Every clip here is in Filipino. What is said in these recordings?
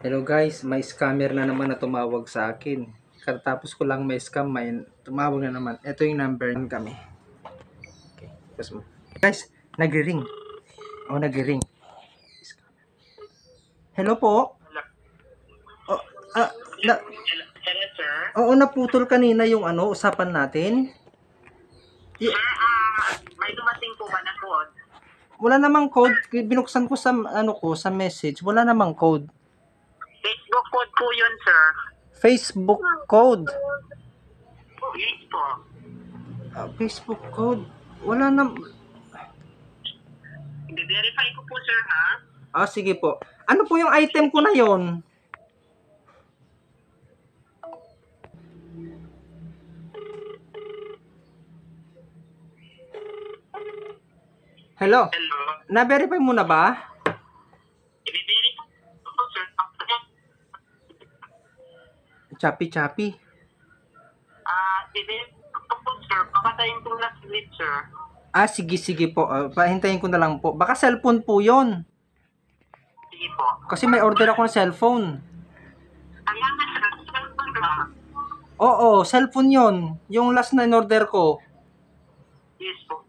Hello guys, may scammer na naman na tumawag sa akin. Katapos ko lang may scam, may tumawag na naman. Ito yung number kami. Okay, tapos mo. Guys, nag-ring. Oh, nag-ring. Hello po? Oh, ah, na, Hello, sir. oo, naputol kanina yung usapan natin. Sir, may dumating po ba na code? Wala namang code. Binuksan ko sa sa message. Wala namang code. Facebook code po yun, sir. Facebook code. Yes po. Facebook code. Wala na. I-verify ko po, sir, ha? Sige po. Ano po yung item ko na yon? Hello? Hello. Na-verify mo na ba? I-verify ko po, sir. Choppy. I-verify ko po, sir. Papatayin ko na split, sir. Sige po. Pahintayin ko na lang po. Baka cellphone po yon. Sige po. Kasi may order ako ng cellphone. Ayan na, sir. Cellphone ba? Oo, cellphone yon. Yung last na in-order ko. Yes po.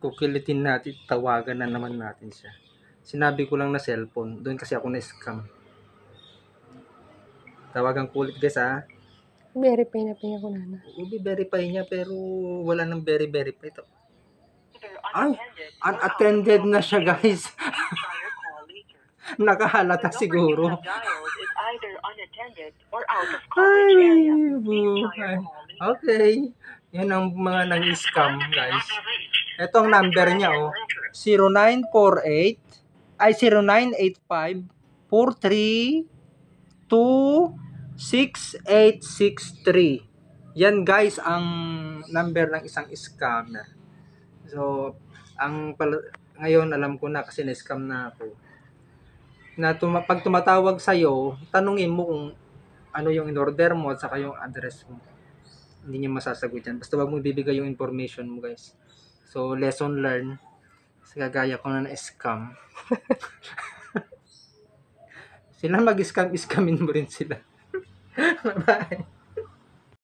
Kukilitin natin. Tawagan na naman natin siya. Sinabi ko lang na cellphone. Doon kasi ako na-scam. Tawagan ko ulit guys Verify na ko na. Verify niya pero wala nang verify ito. Ay, unattended na siya guys. Nakahalata siguro. Ay, buhay. Okay. Yan ang mga nang-scam guys. Ito ang number niya 0948 ay 0985 43 26863. Yan guys ang number ng isang scammer. So, ngayon alam ko na kasi na-scam na ako. Pag tumatawag sa'yo, tanungin mo kung ano yung in-order mo at saka yung address mo. Hindi niya masasagot yan. Basta wag mo bibigay yung information mo guys. So, lesson learned. Kasi kagaya ko na na-scam. Sila mag-scam, iskamin mo rin sila. Bye-bye.